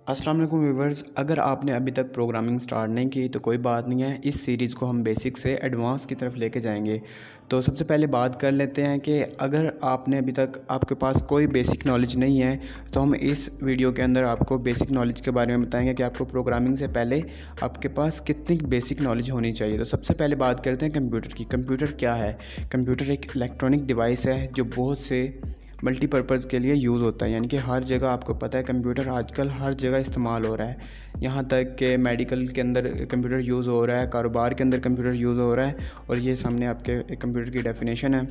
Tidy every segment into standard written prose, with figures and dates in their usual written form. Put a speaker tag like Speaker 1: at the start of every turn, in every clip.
Speaker 1: अस्सलाम वालेकुम व्यूवर्स, अगर आपने अभी तक प्रोग्रामिंग स्टार्ट नहीं की तो कोई बात नहीं है। इस सीरीज़ को हम बेसिक से एडवांस की तरफ लेके जाएंगे। तो सबसे पहले बात कर लेते हैं कि अगर आपने अभी तक आपके पास कोई बेसिक नॉलेज नहीं है तो हम इस वीडियो के अंदर आपको बेसिक नॉलेज के बारे में बताएंगे कि आपको प्रोग्रामिंग से पहले आपके पास कितनी बेसिक नॉलेज होनी चाहिए। तो सबसे पहले बात करते हैं कंप्यूटर की। कंप्यूटर क्या है? कंप्यूटर एक इलेक्ट्रॉनिक डिवाइस है जो बहुत से मल्टीपर्पज़ के लिए यूज़ होता है, यानी कि हर जगह आपको पता है कंप्यूटर आजकल हर जगह इस्तेमाल हो रहा है। यहाँ तक कि मेडिकल के अंदर कंप्यूटर यूज़ हो रहा है, कारोबार के अंदर कंप्यूटर यूज़ हो रहा है। और ये सामने आपके कंप्यूटर की डेफिनेशन है,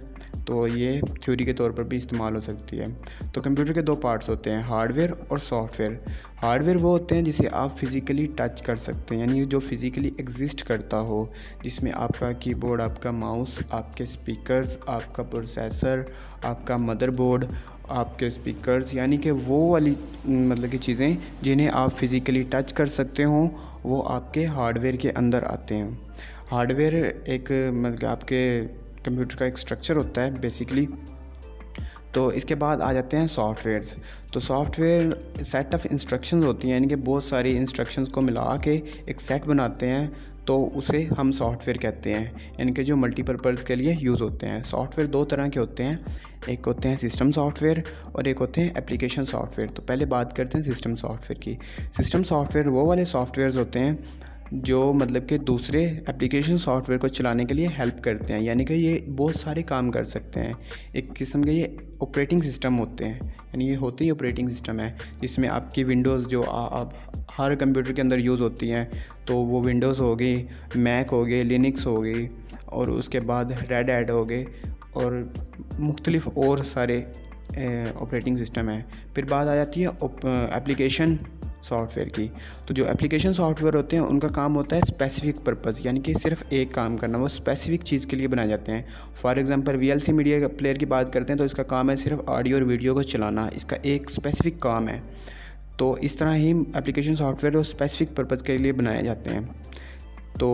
Speaker 1: तो ये थ्योरी के तौर पर भी इस्तेमाल हो सकती है। तो कंप्यूटर के दो पार्ट्स होते हैं, हार्डवेयर और सॉफ्टवेयर। हार्डवेयर वो होते हैं जिसे आप फिज़िकली टच कर सकते हैं, यानी जो फिज़िकली एग्जिस्ट करता हो, जिसमें आपका कीबोर्ड, आपका माउस, आपके स्पीकर्स, आपका प्रोसेसर, आपका मदरबोर्ड, आपके स्पीकर्स, यानी कि वो वाली मतलब की चीज़ें जिन्हें आप फिज़िकली टच कर सकते हो वो आपके हार्डवेयर के अंदर आते हैं। हार्डवेयर एक मतलब आपके कंप्यूटर का एक स्ट्रक्चर होता है बेसिकली। तो इसके बाद आ जाते हैं सॉफ्टवेयर्स। तो सॉफ्टवेयर सेट ऑफ इंस्ट्रक्शंस होती हैं, यानी कि बहुत सारी इंस्ट्रक्शंस को मिला के एक सेट बनाते हैं, तो उसे हम सॉफ्टवेयर कहते हैं, यानी कि जो मल्टीपर्पज़ के लिए यूज़ होते हैं। सॉफ्टवेयर दो तरह के होते हैं, एक होते हैं सिस्टम सॉफ्टवेयर और एक होते हैं एप्लीकेशन सॉफ्टवेयर। तो पहले बात करते हैं सिस्टम सॉफ्टवेयर की। सिस्टम सॉफ्टवेयर वो वाले सॉफ्टवेयर्स होते हैं जो मतलब कि दूसरे एप्लीकेशन सॉफ्टवेयर को चलाने के लिए हेल्प करते हैं, यानी कि ये बहुत सारे काम कर सकते हैं। एक किस्म के ये ऑपरेटिंग सिस्टम होते हैं, यानी ये होती ही ऑपरेटिंग सिस्टम है जिसमें आपकी विंडोज़ जो आप हर कंप्यूटर के अंदर यूज़ होती हैं, तो वो विंडोज़ हो गई, मैक हो गए, लिनक्स हो गई, और उसके बाद रेड हैट हो गए और मुख्तलिफ और सारे ऑपरेटिंग सिस्टम है। फिर बात आ जाती है एप्लीकेशन सॉफ्टवेयर की। तो जो एप्लीकेशन सॉफ्टवेयर होते हैं उनका काम होता है स्पेसिफिक पर्पज़, यानी कि सिर्फ एक काम करना, वो स्पेसिफिक चीज़ के लिए बनाए जाते हैं। For example VLC media player की बात करते हैं तो इसका काम है सिर्फ ऑडियो और वीडियो को चलाना, इसका एक स्पेसिफिक काम है। तो इस तरह ही एप्लीकेशन सॉफ्टवेयर वो स्पेसिफिक पर्पज़ के लिए बनाए जाते हैं। तो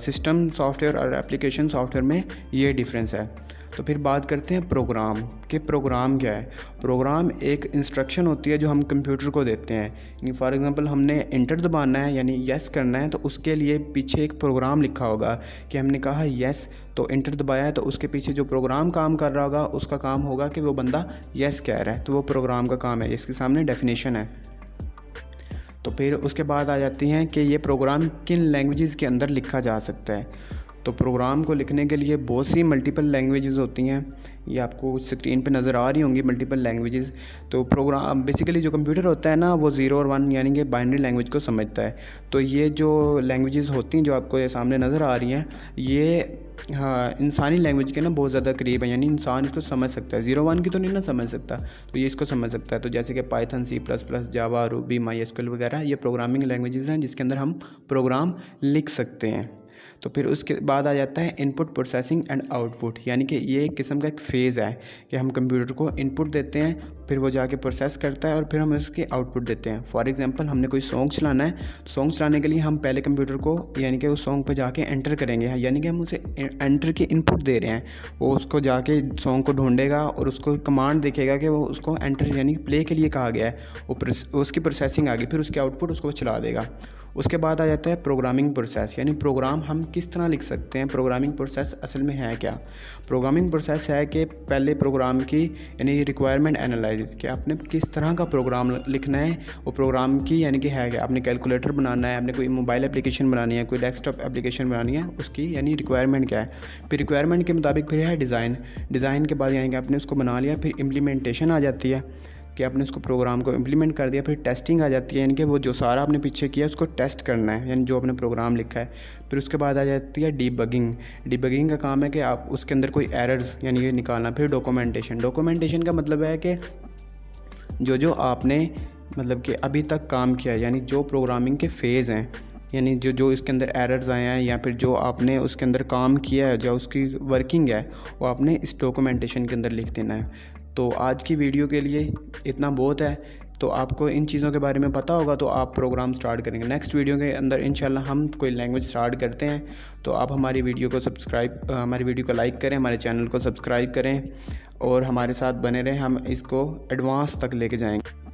Speaker 1: सिस्टम सॉफ्टवेयर और एप्लीकेशन सॉफ्टवेयर में ये डिफरेंस है। तो फिर बात करते हैं प्रोग्राम कि प्रोग्राम क्या है। प्रोग्राम एक इंस्ट्रक्शन होती है जो हम कंप्यूटर को देते हैं, यानी फॉर एग्जांपल हमने एंटर दबाना है यानी यस करना है, तो उसके लिए पीछे एक प्रोग्राम लिखा होगा कि हमने कहा यस तो एंटर दबाया है, तो उसके पीछे जो प्रोग्राम काम कर रहा होगा उसका काम होगा कि वो बंदा यस कह रहा है, तो वो प्रोग्राम का काम है, इसके सामने डेफिनेशन है। तो फिर उसके बाद आ जाती हैं कि ये प्रोग्राम किन लैंग्वेजेस के अंदर लिखा जा सकता है। तो प्रोग्राम को लिखने के लिए बहुत सी मल्टीपल लैंग्वेजेस होती हैं, ये आपको स्क्रीन पे नज़र आ रही होंगी मल्टीपल लैंग्वेजेस। तो प्रोग्राम बेसिकली जो कंप्यूटर होता है ना वो 0 और 1 यानी कि बाइनरी लैंग्वेज को समझता है। तो ये जो लैंग्वेजेस होती हैं जो आपको ये सामने नज़र आ रही हैं, ये इंसानी लैंग्वेज के ना बहुत ज़्यादा करीब है, यानी इंसान इसको समझ सकता है। 0-1 की तो नहीं ना समझ सकता, तो ये इसको समझ सकता है। तो जैसे कि पाइथन, C++, जावा, रूबी, MySQL वगैरह ये प्रोग्रामिंग लैंग्वेजेस हैं जिसके अंदर हम प्रोग्राम लिख सकते हैं। तो फिर उसके बाद आ जाता है इनपुट प्रोसेसिंग एंड आउटपुट, यानी कि ये एक किस्म का एक फ़ेज़ है कि हम कंप्यूटर को इनपुट देते हैं, फिर वो जाके प्रोसेस करता है और फिर हम उसके आउटपुट देते हैं। फॉर एग्जांपल हमने कोई सॉन्ग चलाना है, सॉन्ग चलाने के लिए हम पहले कंप्यूटर को यानी कि उस सॉन्ग पे जाके एंटर करेंगे, यानी कि हम उसे एंटर की इनपुट दे रहे हैं। वो उसको जाके सॉन्ग को ढूंढेगा और उसको कमांड देखेगा कि वो उसको एंटर यानी प्ले के लिए कहा गया है, वो उसकी प्रोसेसिंग आ गई, फिर उसके आउटपुट उसको चला देगा। उसके बाद आ जाता है प्रोग्रामिंग प्रोसेस, यानी प्रोग्राम हम किस तरह लिख सकते हैं। प्रोग्रामिंग प्रोसेस असल में है क्या? प्रोग्रामिंग प्रोसेस है कि पहले प्रोग्राम की यानी रिक्वायरमेंट एनालाइज कि आपने किस तरह का प्रोग्राम लिखना है, वो प्रोग्राम की यानी कि है क्या। आपने कैलकुलेटर बनाना है, आपने कोई मोबाइल एप्लीकेशन बनानी है, कोई डेस्कटॉप एप्लीकेशन बनानी है, उसकी यानी रिक्वायरमेंट क्या है। फिर रिक्वायरमेंट के मुताबिक फिर है डिज़ाइन के बाद यानी कि आपने उसको बना लिया, फिर इम्प्लीमेंटेशन आ जाती है कि आपने उसको प्रोग्राम को इम्प्लीमेंट कर दिया, फिर टेस्टिंग आ जाती है, यानी कि वो जो सारा आपने पीछे किया उसको टेस्ट करना है, यानी जो आपने प्रोग्राम लिखा है। फिर उसके बाद आ जाती है डीबगिंग का काम है कि आप उसके अंदर कोई एरर्स यानी कि निकालना। फिर डॉक्यूमेंटेशन का मतलब है कि जो आपने मतलब कि अभी तक काम किया, यानी जो प्रोग्रामिंग के फ़ेज़ हैं, यानी जो इसके अंदर एरर्स आए हैं या फिर जो आपने उसके अंदर काम किया है, जो उसकी वर्किंग है, वो आपने इस डॉक्यूमेंटेशन के अंदर लिख देना है। तो आज की वीडियो के लिए इतना बहुत है। तो आपको इन चीज़ों के बारे में पता होगा तो आप प्रोग्राम स्टार्ट करेंगे। नेक्स्ट वीडियो के अंदर इंशाल्लाह हम कोई लैंग्वेज स्टार्ट करते हैं। तो आप हमारी वीडियो को लाइक करें, हमारे चैनल को सब्सक्राइब करें और हमारे साथ बने रहें। हम इसको एडवांस तक लेके जाएंगे।